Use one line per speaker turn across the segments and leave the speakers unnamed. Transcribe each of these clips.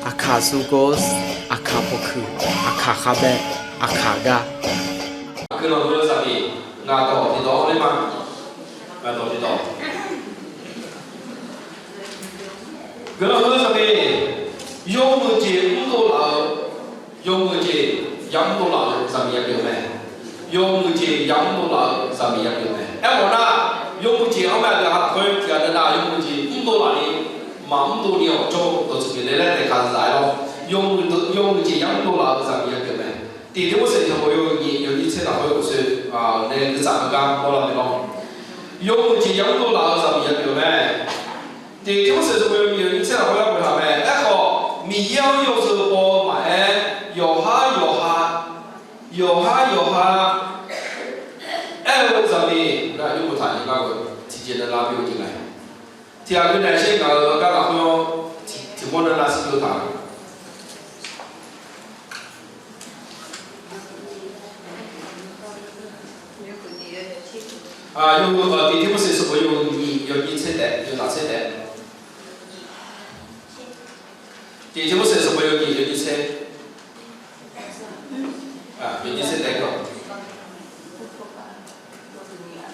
Akazugos, akapoku, akakabe, akaga.
Cái nó vừa ra đi, ngà tổ thì đó đấy mà, ngà tổ thì đó. Cái nó vừa ra đi, dùng người chỉ cũng đồ là, dùng người chỉ giống đồ là sao bị kiểu này, dùng người chỉ giống đồ là sao bị kiểu này. Em bảo na, dùng người chỉ ông mẹ thì học hơi thì anh na dùng người chỉ cũng đồ là đi, mà cũng đồ nhiều cho tổ chức cái này để khai giải lo, dùng người chỉ giống đồ là sao bị kiểu này. thì nếu sự thì有一次呢，我是那个咱们刚过了没咯，有几样都拿上面有没？第二是有一次呢，我要问他们，那个米要有时候买，有哈，哎，我上面那有不谈那个直接的拉表进来，第二个呢是刚刚好像提过的那是有谈。有第一不是是我有一车的，有哪车的？第一不是是我有一车，有一车的个。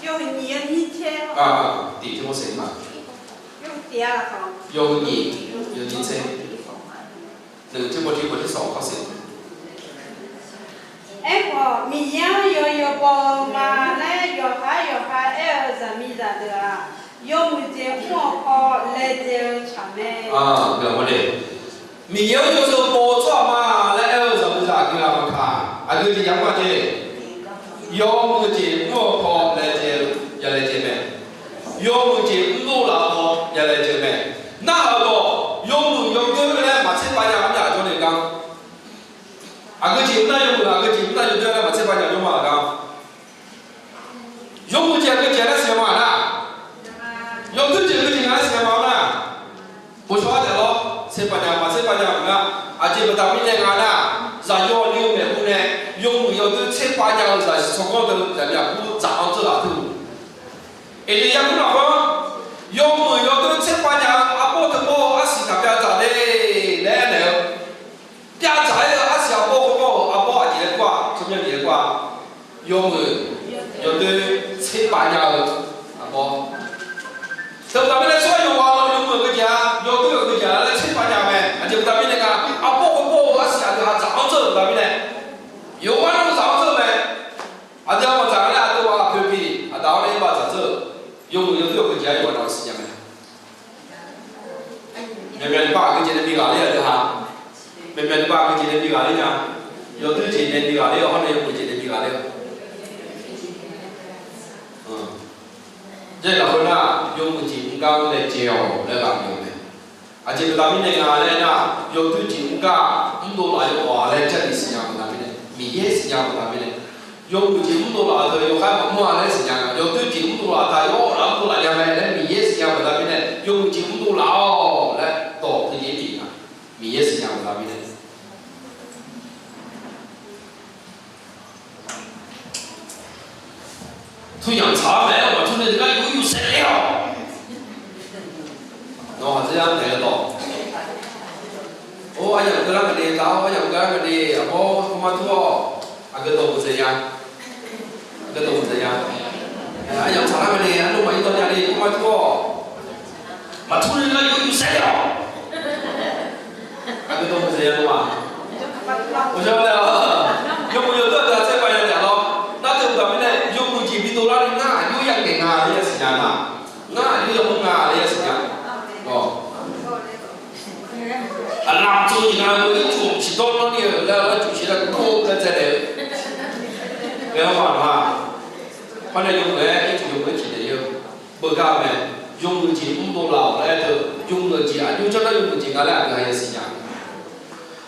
有你车。
第一不是嘛？
有第二个。
有一车，那个这我听过的少好些。
哎，我米样有包嘛嘞，有哈，哎，什么的啊？有木节我好来就吃没。
对不对？米样有时候包装嘛，来哎什么的给他们看，就是阳光节，有木节我好来就也来就没，有木节我老婆也来就没，那个有个来马车把人家做那个。个节那有那个节那有的那么这把讲用嘛的，用不节个节那些嘛的，用个节那些嘛的，不说的咯，这把讲的，这个大米那个的，咱要留美户呢，用有的这把讲的是从高头人家不长这哪头，也就讲那个，用有的这把讲不怎么是那边咋的来。家财的小包什么嘢啩？有對車板有包，就特別咧所有話用個家，有個家咧車板有咩？就特別咧個包時啊就找這特別咧，有話都找這咩？就我找咧都話佢俾，到咧話找這，有個家有話時間咩？明明把個家的比較咧就嚇。明明把个节的比较哩呢，有对节的比较哩，或者有不节的比较哩。这个会呢，用节刚来教来讲用的，这个咱们那个嘞呢，有对节刚，多来有话来这里是样咱们的，米也是样咱们的，有节多来的有还么来是样，有对节多来的有那多来样嘞，米也是样咱们的，有节多来来到这些地方，米也是样咱们的。他养茶没有，我说那个有谁了？我这样来到，养个那个的，我养个那个的，我嘛做，个都不这样，个都不这样。养茶那个的，弄嘛一到家里，我嘛做，嘛突然有谁了？个都不这样嘛。我晓得了，有没有这个这帮人讲咯？那就咱们呢？多拉的那有样给啊，这些时间呐，那有用啊，这些时间，那做你看，我做起多少年，那做起来多在这里，没有办法，反正用来一直用起的有，不干咩，用起多老来的，用起啊，用这个用起啊，那个时间，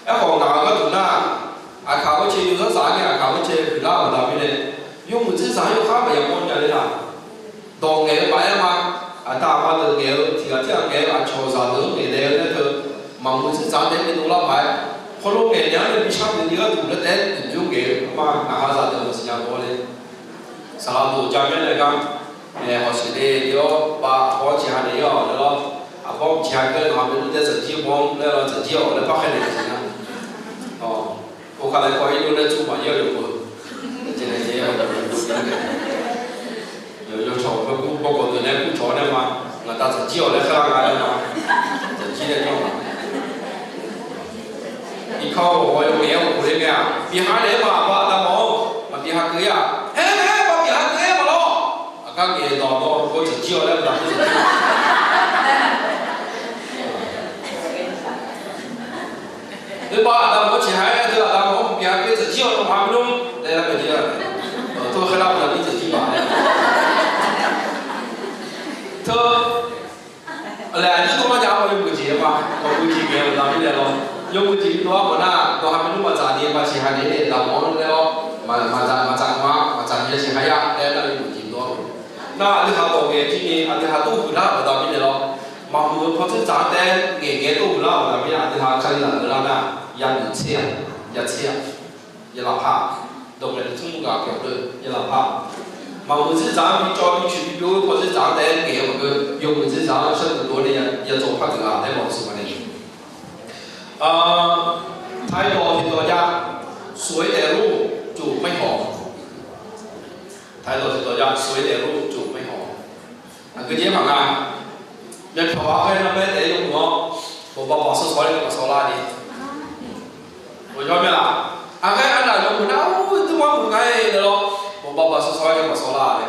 好哪个做那，考过去有个啥个，考过去去哪个那边的。用我至少有500样工人啦，当年摆嘛，大把的年，这个年潮汕的年那个，忙我至少得多少摆，后头年的比差不多多了得就年嘛，哪啥的是讲多的，啥都家面来讲，好些的要把好几下的要了咯， bom chia cái nó mình để giờ chiều bom để giờ chiều để bắt cái này gì nè cô khai lại coi yêu để chụp bao nhiêu được rồi cho nên thế rồi chọn cái cũng bao gồm từ này cũng chọn này mà người ta giờ chiều để khai cái này mà giờ chiều để chọn đi khâu我用嘢我哋咩啊？別下你嘛，話但冇，咪別下佢啊？嘿，我別下佢咪咯。啊，家嘢當我嗰條蕉咧，但係你話但我前下對啦，但我別下佢條蕉都買唔到，你睇佢啲啊？都係啦，我呢條蕉買。佢嚟呢個乜嘢我用唔住啊嘛，我唔住嘅，我諗呢啲咯。用不起多么呢？多还没那么咋的，把其他的老毛了，嘛咋的其他呀，那用不起多。那你看到嘅今年，你看都不啦，不到边了，嘛不跑去咋的，眼都不啦，不到边，你看看人个啦呢，一车，一拉帕，都来中国搞的，一拉帕。嘛不是咋比较比去比如跑去咋的，眼我个用不是咋生很多的也做拍子啊，太毛什么的。thái độ thì tỏ ra suối để ru chủ mấy họ thái độ thì tỏ ra suối để ru chủ mấy họ cái gì mà ngà nhân khẩu hay là mấy để dùng nó bộ bảo số sói của số la đi bộ cho biết là cái anh là dùng nó tôi muốn một cái đó bộ bảo số sói của số la này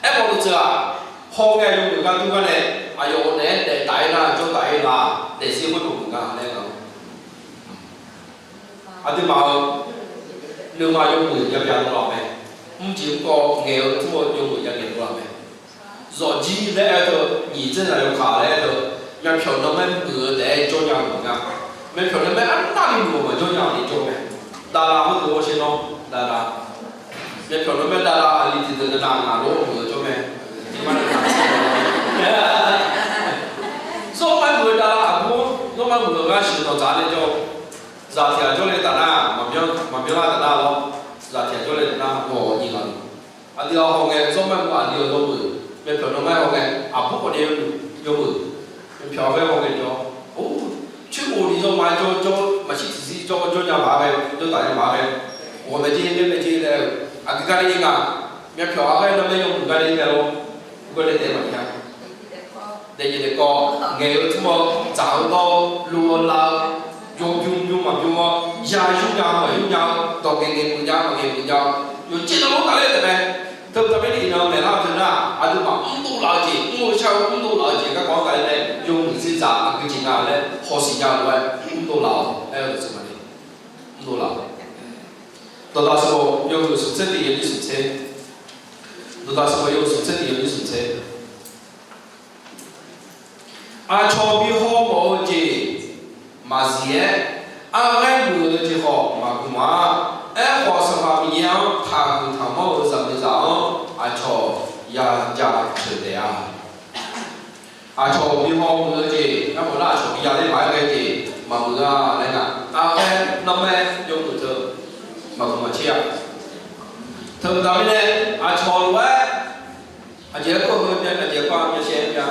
em bảo được chưa hôm nay dùng được cái tôi này dùng để tải là cho tải là để siêu cuối cùng cái này không tôi bảo nếu mà dùng người dân dân làm này, không chỉ có nghèo thua dùng người dân dân làm này, rồi gì lẽ thôi, nhị chân là dùng khá lẽ thôi, nhưng kiểu nó mới bữa để cho nhau một cái, mình kiểu nó mới ăn ta đi mua mà cho nhau đi cho mình, đa là không được gì đâu, đa là, mình kiểu nó mới đa là đi từ từ làm là lỗ bữa cho mình, nhưng mà số mấy bữa đa là không, số mấy bữa cái sự nó trả để cho giá tiền cho lên tận na mà biết là tận na lo giá tiền cho lên tận na có gì không anh đi học nghe số mấy bạn đi đâu bự bên phía nó mấy học nghe bút có điều nhiều bự bên phía bên học nghe cho chứ bộ đi cho mà chỉ cho nhà bà về cho tại nhà bà về我们今天没今天cái cái này à bên phía cái nó mới dùng cái này đâu cái này để mà nhá để gì để có nghe được mà找到路了用嘛用嘛，用nhau，到嘅唔nhau，用知道冇打咧，係咪？到特別你嚟啦，真啦，都話都了解，都了解，個講解咧，用唔知咋，佢點解咧？學時間內都了，係做乜嘢？都了。到時候用到實際嘅嘢實際，到時候用實際嘅嘢實際。錯別好冇字。mà gì ấy, ai người thì họ mà cũng mà, họ sẽ làm gì á, thằng mau giờ bây giờ, cho ya chơi đấy cho bị họ người gì, em muốn là cho bị ya đấy phải cái gì, mà người này nè, năm nay dùng từ từ, mà cũng mà chia, thường đó này, cho luôn, chỉ có hơn nên là chỉ có miếng xem nha,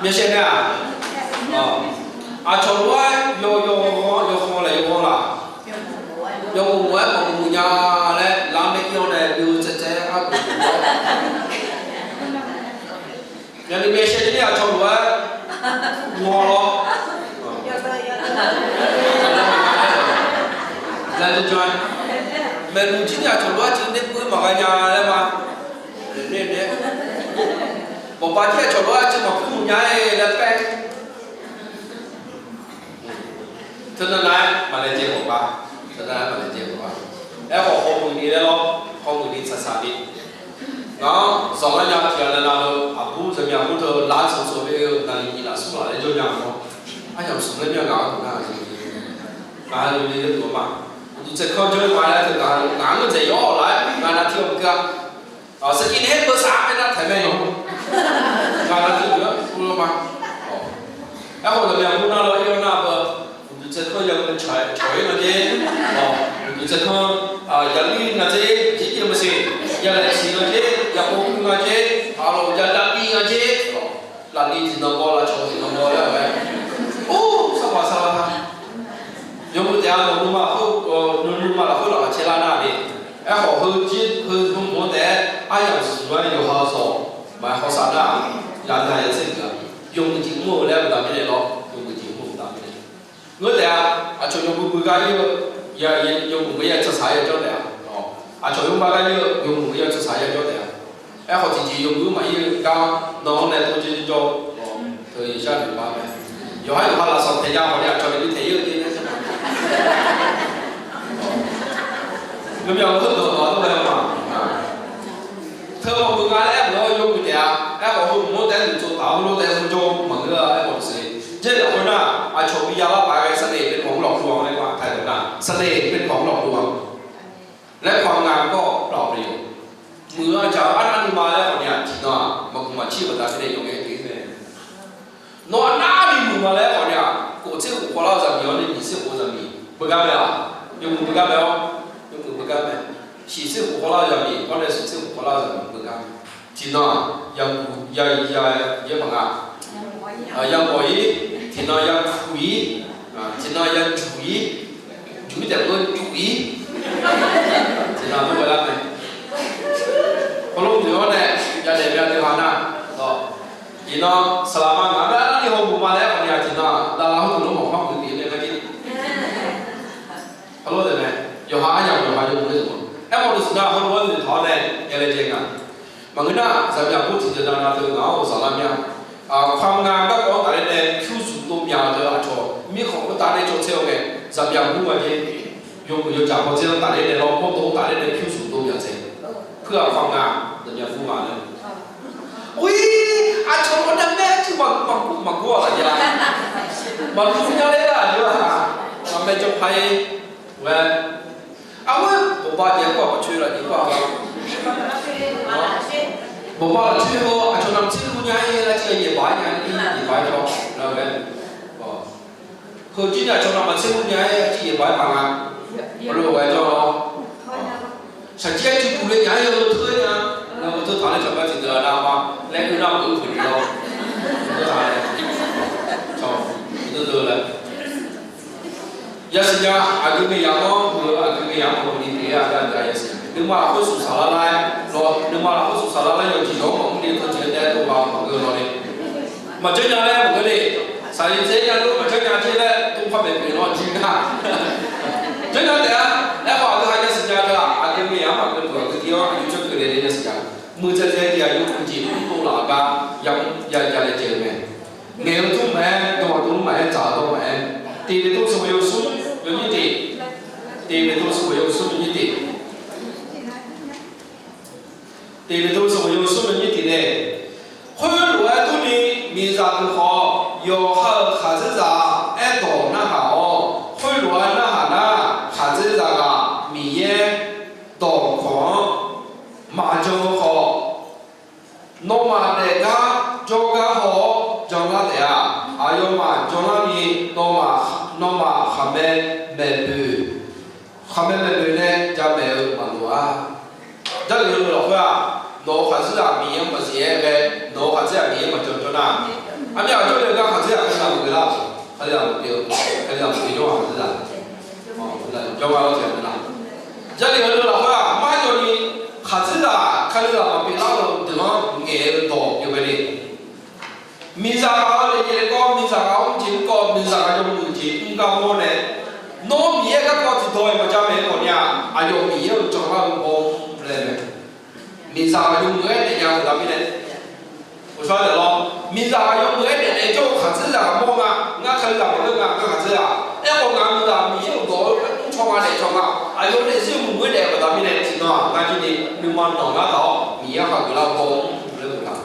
miếng xem nha. Cho lúa yo không là yo là yo cũng muốn một nhà này làm mấy kiểu này đều sẽ áp dụng nhà đi mấy xe này cho lúa ngon lo là được chưa mình chỉ là cho lúa chỉ đến cuối mà cái nhà này mà nên một ba chiếc cho lúa chỉ một cái nhà này là phải cho nên là mà lên chơi một ba, cho nên là mà lên chơi một ba. Em học học mười đi đấy lo, học mười đi sát đi. Đó, sau đó nhà thì là nào bố giờ nhà bố thợ lá số số bây giờ là gì là số là để cho nhà không? Anh làm số lên nhà ngã cũng là gì? Ngã rồi đi được mà. Sẽ không chơi ngoài lại thì ngã người dễ gió lại, ngã là thiếu một cái. Sẽ kín hết bữa sáng nên là thấy mày không? Ngã là thiếu nữa, luôn mà. Em học giờ nhà bố nào lo yêu nào bờ sẽ có dân chọi nó chứ, sẽ có dân đi nó chứ, chỉ là gì, dân lại xí nó chứ, dân cũng nó chứ, rồi dân đang đi nó chứ, là đi thì nó có 不这样，弄嘛后弄嘛了后来去拉那里，哎好后几后我在阿阳市外有好少，买好啥的，然后也这个用节目来不打面的咯，用节目不打面的。我在就用不干也用不也做啥也交代哦，就用不干用不也做啥也交代。哎好自己用不嘛也刚弄来都就叫哦，可以下去吧呗。有还有话了说，大家好的，叫你退休的那什么。咁又好多都係嘛，佢話冇解咧，我用佢哋啊，我哋做打我哋做問嘅一個事，即係佢啦，從邊有啦，擺喺室內เป็นของหลอกลวงเลยว่าไทยถูกนะ室內เป็นของหลอกลวงและความงามก็เปล่าประโยชน์เมื่อจะอันนั้นมาแล้วเนี่ยทีน่ะมันคงมาชี้บทการที่ได้ยงเองที่เนี่ยนอนหน้าดีมือมาแล้วเนี่ยกูเชื่อกูพอเราจะมีวันนี้มีเชื่อกูจะมี不干没有用不干没有用不干没洗是活老人民或者是活老人民不干听到要也什么要可以听到要注意听到要注意注意点个注意听到不回来没kalau beliau ne ya ne biar di mana to ino selama ada di home rumah dia tina dalam tu mau apa tu dia lagi kalau deh有哈有为什么哎我就是那很多人他呢也来这个makanya saya pun tidak ada tu ngau salamnya ความงามก็ของแต่ในผิวสูงตัวยาวเจออาจจะมีของก็แต่ในโจเซลไงจะยังรู้ว่าเนี่ยยกจากพอเจอแต่ในเราพบตัวแต่ในผิวสูงตัวยาวเจเพื่อความงามจะยังรู้มาเลยอุ้ยอาจจะคนนั้นแม่ที่มันกลัวอะไรอย่างมันรู้ยังไงล่ะเนี่ยมันไม่จบไปเว้ยเอาเว้ยผมว่าเดี๋ยวก็มาช่วยเราดีกว่าผมว่าช่วยเขาอาจจะนำชื่อคุณยายแล้วจะเหยียบไว้ยังนี่เหยียบไว้เขาแล้วกันคือจริงๆจะนำมาชื่อคุณยายจะเหยียบไว้บางงานรู้ไว้จ้าฉันเชื่อที่คุณยายเราเท่นะเราเท่ฐานจะไปถึงเดือนหน้ามาและคือเราดูถึงเราเท่ฐานชอบเดือนเลยยาสียาอายุไม่ยาวหรืออายุไม่ยาวคนนี้เนี่ยอาการใจยาสีนึกว่าเขาสุสานอะไรรอนึกว่าเขาสุสานอะไรอยู่ที่น้องของนี่เขาเจอได้ตัวเราของเราเลยมาเจอยังไงผมก็เลยสายเจอยังรู้มาเจอยังที่แรกตุ้มเข้าไปเป็นรอจริงนะเจอยังแต่แล้วพอเราให้ยาสียาละอายุไม่ยาวมาเป็นตัวที่ว่าอายุจะเกิดอะไรยาสียามือจะเจอที่อายุคนจีนตัวหลักยังเลยเจอไหมเงี้ยตุ้มแม่ตัวตุ้มแม่จ่าตัวแม่ตีไปตุ้มสมัยยุ่งสุด有一点，对面都是我有说明一点，对面都是我有说明一点的。后来都你民啥都好，有还是啥爱到那哈哦，后来那哈那还是啥个米耶刀矿麻将好，弄嘛那个做个好，做个的呀，还有嘛做那米弄嘛还没布，还没呢，就没有嘛路啊。这里头老话，老还是啊，米也没些个，老还是啊，米也没做那。啊，你要做那个还是啊，还是不给啦，还是不给，还是不给用还是啊？哦，叫我老钱的啦。这里头老话，马叫你还是啊，还是啊，别老地方眼多，有没得？民啥搞的也搞，民啥搞我们搞，民啥搞用不起，唔搞我呢。น้องมีก็ก็ติดตัวมาจากเมืองคนเนี่ยอายุมีก็จงว่าบงเลยมีสาวยุ่งเมื่อเนี่ยยังทำไม่ได้ผม说的咯มีสาวยุ่งเมื่อเนี่ย就ขัดซื่อกับมองอ่ะงั้นขัดซื่อกับเรื่องอ่ะก็ขัดซื่ออ่ะไอ้คนงานมันมีอยู่ตัวช่องอะไรช่องอ่ะอายุเนี่ยซึ่งมึงไม่ได้ก็ทำไม่ได้จริงอ่ะงั้นที่นี่ดูมันหนองแล้วเขามีก็ขัดเราบงเรื่องอ่ะ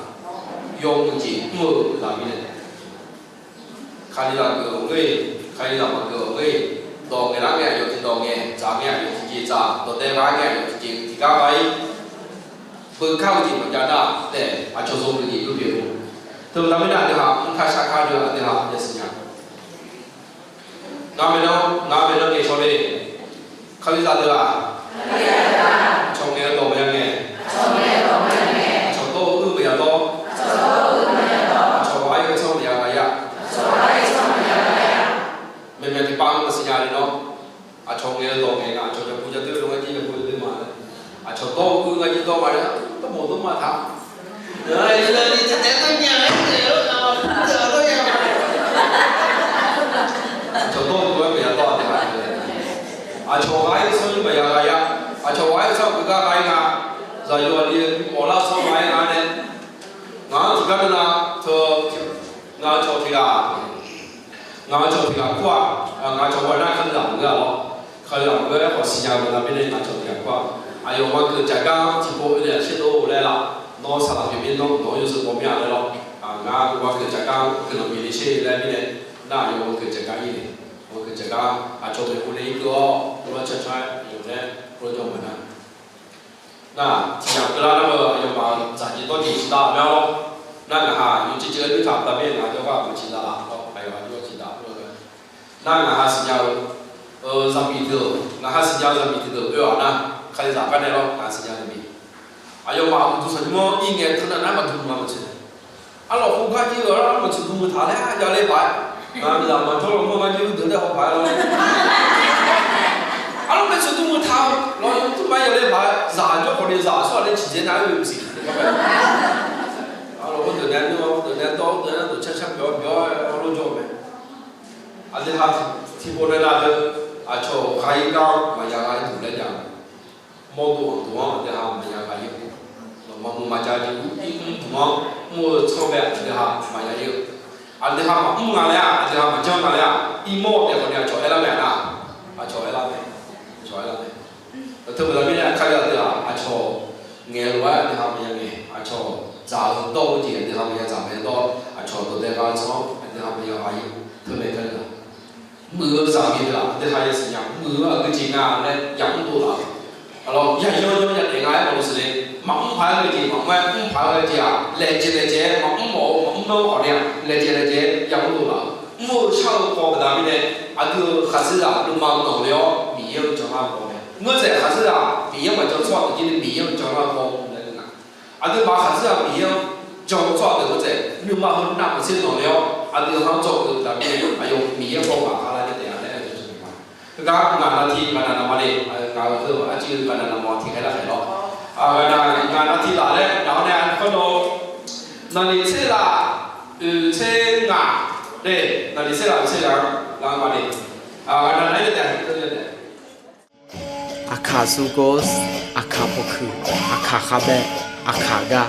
ยงจริงมือทำไม่ได้ใครจะเกิดเว้ยใครจะมาเกิดเว้ยตองเงี้ยรักเงี้ยอยู่ที่ตองเงี้ยจ่าเงี้ยอยู่ที่จีจ่าตัวเต้ร้ายเงี้ยอยู่ที่จีที่ก้าวไปเปิดข้าวจีมันจะได้แต่อาจจะส่งไปดีรูปเดียวถึงทำไม่ได้เดี๋ยวหามันค่าชาค่าเดือนเดี๋ยวหาเดี๋ยวสิ่งอย่างน้ำไม่น้องเงี้ยชอบเลยเขาจะได้เดือนชงเงี้ยโตไปยังไงชงโตไปยังโตชงไว้ก็ชงไปยังไงอะไม่ที่ปังก็สัญญาเลยเนาะ 총에 동에가 저저 부자들 동아지 부자들 말 저도 그가 지도 말이야 또 모두 마다 이제 내가 그냥 저도 그거 배웠다 저가이 손이 뭐야 저와이서 그가 가이가 자유리 올라서 많이 가네 나 지금이나 나 저기가 qua ngã cho qua ra khơi lòng cái họ xin nhau là bên đây ngã cho thì qua ai yêu qua cứ chạy cao chỉ có cái xe đô đây là nó sao làm việc nó yêu sự bom nhà đây lo ngã qua cứ chạy cao cứ làm việc đi xe đây bên đây na yêu cứ chạy cao gì cứ chạy cao cho mình cũng lấy cửa nó chạy chạy yêu đây rồi cho mình na chỉ là cái đó nó yêu mà giải chỉ tôi chỉ đạo nhau na cái hà yêu chỉ chơi cái thằng ta bên ngã cho qua mình chỉ đạo phải vào cho chỉ đạo na ngah sejauh zambi itu, ngah sejauh zambi itu, yo na kali zakat ni lo, ngah sejauh zambi. Ayo mak untuk semua ingat tu na nama tu nama macam. Alo bukan je orang macam tu mudah lah, jangan lepas. Nah bila macam orang macam tu dah apa lo. Alo macam tu mudah, lo tu macam lepas, zat je kalau zat soal ni cerita nak有事。Alo tu cakap biar lo jom. Ada hal tipu daya ada, aco kaya kau macam kaya tu dah modu ada hal macam kaya, mamu macam itu, mu coba ada hal macam itu, ada hal ada hal macam mana, imo dia punya aco elemen aco elemen, tu berarti kaya ada aco ngelwa ada hal macam ni, aco jauh tahu je ada hal macam jauh tahu, aco tu dia kau ada hal macam kaya, tu mereka lah. Mưa giảm đi là để hai sự nhắm mưa ở cái gì nào này giảm tu là alors il y a yo ya de ngai mo se ma phải cái gì ma phải cái gì à lệ chế ma no họ nè lệ chế giảm tu là mua sau có cái đó này cứ khai始啊都忙到了米要做下工呢我在khai始啊米要嘛做错今天米要做下工那个都把khai始啊米要做错的我在你嘛很难不知道了都好做的那边用米要方法来的呀来就是什么ก็งานนาทีกันนะมาเลยงานคืออาชีพกันนะมาที่ให้เราเห็นหรอกงานนาทีละเลยแล้วเนี่ยก็โดนั่นนี่เสละเช่งานเลยนั่นนี่เสละเช่งานแล้วมาเลยนั่นไหนเด็ดก็เด็ด
อาคาซูโกสอาคาโพคืออาคาคาเบะอาคากา